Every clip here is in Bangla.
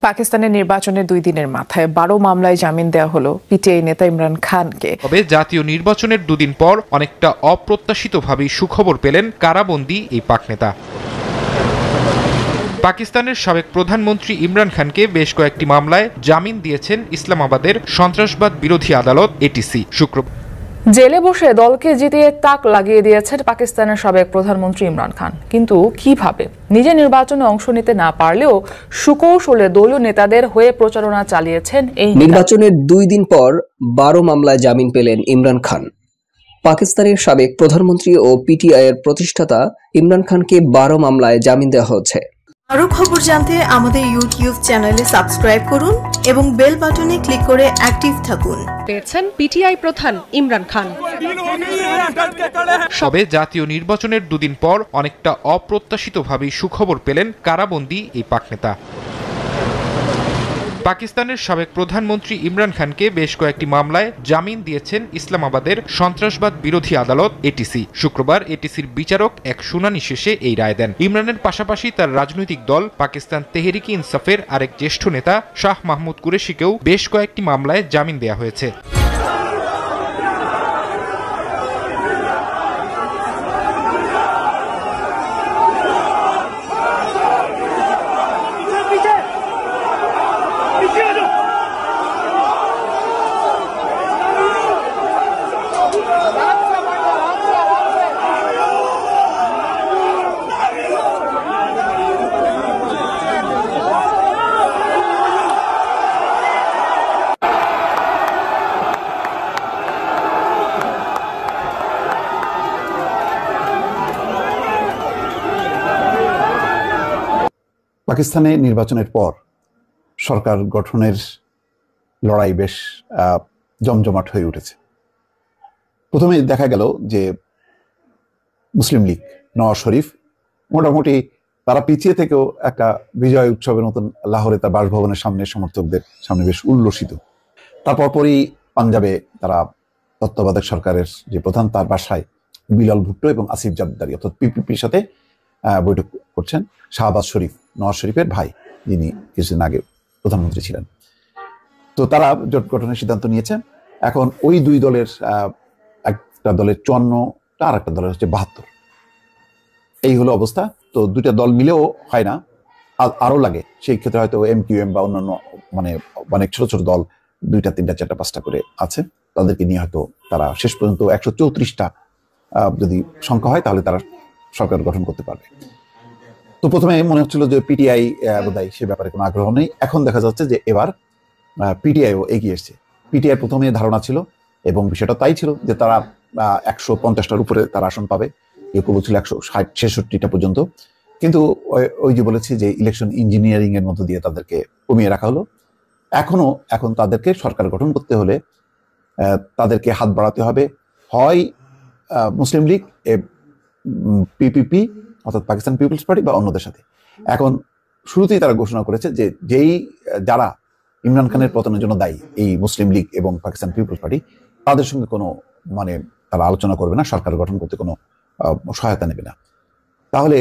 পাকিস্তানের নির্বাচনের 2 দিনের মাথায় 12 মামলায় জামিন দেওয়া হলো পিটিআই নেতা ইমরান খানকে। তবে জাতীয় নির্বাচনের 2 দিন পর অনেকটা অপ্রত্যাশিতভাবেই সুখবর পেলেন কারাবন্দী এই পাক নেতা। পাকিস্তানের সাবেক প্রধানমন্ত্রী ইমরান খানকে বেশ কয়েকটি মামলায় জামিন দিয়েছেন ইসলামাবাদের সন্ত্রাসবাদ বিরোধী আদালত এটিসি শুক্রবার। জেলে বসে দলকে জিতিয়ে তাক লাগিয়ে দিয়েছেন পাকিস্তানের সাবেক প্রধানমন্ত্রী ইমরান খান। কিন্তু কিভাবে? নিজে নির্বাচনে অংশ নিতে না পারলেও সুকৌশলে দলীয় নেতাদের হয়ে প্রচারণা চালিয়েছেন এই নির্বাচনের 2 দিন পর 12 মামলায় জামিন পেলেন ইমরান খান। পাকিস্তানের সাবেক প্রধানমন্ত্রী ও পিটিআই এর প্রতিষ্ঠাতা ইমরান খানকে 12 মামলায় জামিন দেওয়া হয়েছে। আরো খবর জানতে আমাদের ইউটিউব চ্যানেলে সাবস্ক্রাইব করুন এবং বেল বাটনে ক্লিক করে অ্যাক্টিভ থাকুন। পেয়েছেন পিটিআই প্রধান ইমরান খান। তবে জাতীয় নির্বাচনের 2 দিন পর অনেকটা অপ্রত্যাশিতভাবেই সুখবর পেলেন কারাবন্দী এই পাক নেতা। পাকিস্তানের সাবেক প্রধানমন্ত্রী ইমরান খানকে বেশ কয়েকটি মামলায় জামিন দিয়েছেন ইসলামাবাদের সন্ত্রাসবাদ বিরোধী আদালত এটিসি শুক্রবার। এটিসির বিচারক এক শুনানি শেষে এই রায় দেন। ইমরানের পাশাপাশি তার রাজনৈতিক দল পাকিস্তান তেহরিকে ইনসাফের আরেক জ্যেষ্ঠ নেতা শাহ মাহমুদ কুরেশিকেও বেশ কয়েকটি মামলায় জামিন দেওয়া হয়েছে। পাকিস্তানে নির্বাচনের পর সরকার গঠনের লড়াই বেশ জমজমাট হয়ে উঠেছে। প্রথমে দেখা গেল যে মুসলিম লীগ নওয়াজ শরীফ মোটামুটি তারা পিছিয়ে থেকেও একটা বিজয় উৎসবের মতন লাহোরে তার বাসভবনের সামনে সমর্থকদের সামনে বেশ উল্লসিত। তারপর পরই পাঞ্জাবে তারা তত্ত্বাবধায়ক সরকারের যে প্রধান তার বাসায় বিলাল ভুট্টো এবং আসিফ জারদারি অর্থাৎ পিপিপির সাথে বৈঠক করছেন। শাহবাজ শরীফ নওয়াজ শরীফের ভাই, যিনি কিছুদিন আগে প্রধানমন্ত্রী ছিলেন। তো তারা জোট গঠনের সিদ্ধান্ত নিয়েছেন। এখন ওই 2 দলের একটা দলের 54টা আর একটা দলের হচ্ছে 72। এই হলো অবস্থা। তো 2টা দল মিলেও হয় না, আরো লাগে। সেই ক্ষেত্রে হয়তো এমকিউএম বা অন্যান্য মানে অনেক ছোট ছোট দল 2টা 3টা 4টা 5টা করে আছে, তাদেরকে নিয়ে হয়তো তারা শেষ পর্যন্ত 134টা যদি সংখ্যা হয় তাহলে তারা সরকার গঠন করতে পারবে। তো প্রথমে মনে হচ্ছিল যে পিটিআই বোধহয় সে ব্যাপারে কোনো আগ্রহ নেই। এখন দেখা যাচ্ছে যে এবার পিটিআইও এগিয়ে এসছে। পিটিআই প্রথমে ধারণা ছিল এবং বিষয়টা তাই ছিল যে তারা 150টার উপরে তারা আসন পাবে, কেউ বলছিল 160-66টা পর্যন্ত। কিন্তু ওই যে বলেছি যে ইলেকশন ইঞ্জিনিয়ারিং এর মধ্য দিয়ে তাদেরকে কমিয়ে রাখা হলো। এখন তাদেরকে সরকার গঠন করতে হলে তাদেরকে হাত বাড়াতে হবে, হয় মুসলিম লীগ, পিপিপি অর্থাৎ পাকিস্তান পিপলস পার্টি বা অন্যদের সাথে। এখন শুরুতেই তারা ঘোষণা করেছে যে যারা ইমরান খানের পতনের জন্য দায়ী, এই মুসলিম লীগ এবং পাকিস্তান পিপলস পার্টি, তাদের সঙ্গে কোনো তারা আলোচনা করবে না, সরকার গঠন করতে কোনো সহায়তা নেবে না। তাহলে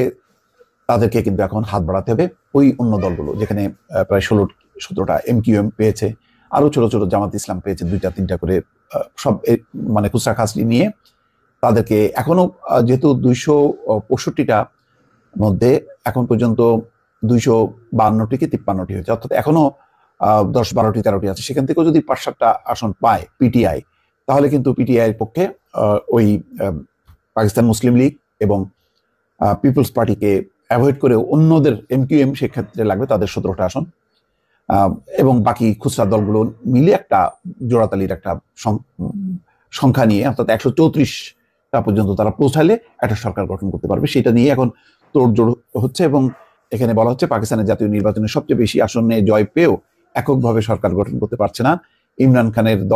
তাদেরকে কিন্তু এখন হাত বাড়াতে হবে ওই অন্য দলগুলো, যেখানে প্রায় 16-17টা এমকিউএম পেয়েছে, আরো ছোট ছোট জামাত ইসলাম পেয়েছে 2টা-3টা করে, সব খুচরা খাসলি নিয়ে তাদেরকে এখনো যেহেতু 265টা মধ্যে এখন পর্যন্ত 252টি কি 53টি হয়েছে, অর্থাৎ এখনো 10-12টি 13টি আছে। সেখান থেকেও যদি 5-7টা আসন পায় পিটিআই, তাহলে কিন্তু পিটিআই এর পক্ষে ওই পাকিস্তান মুসলিম লীগ এবং পিপলস পার্টিকে অ্যাভয়েড করে অন্যদের এমকিউএম সেক্ষেত্রে লাগবে তাদের 17টা আসন, এবং বাকি খুচরা দলগুলো মিলে একটা জোড়াতালির একটা সংখ্যা নিয়ে অর্থাৎ 134টা পর্যন্ত তারা পৌঁছালে একটা সরকার গঠন করতে পারবে। সেটা নিয়ে এখন তোড়জোড় হচ্ছে এবং এখানে বলা হচ্ছে পাকিস্তানের জাতীয় নির্বাচনে সবচেয়ে বেশি আসন নিয়ে জয় পেয়েও এককভাবে সরকার গঠন করতে পারছে না ইমরান খানের দল।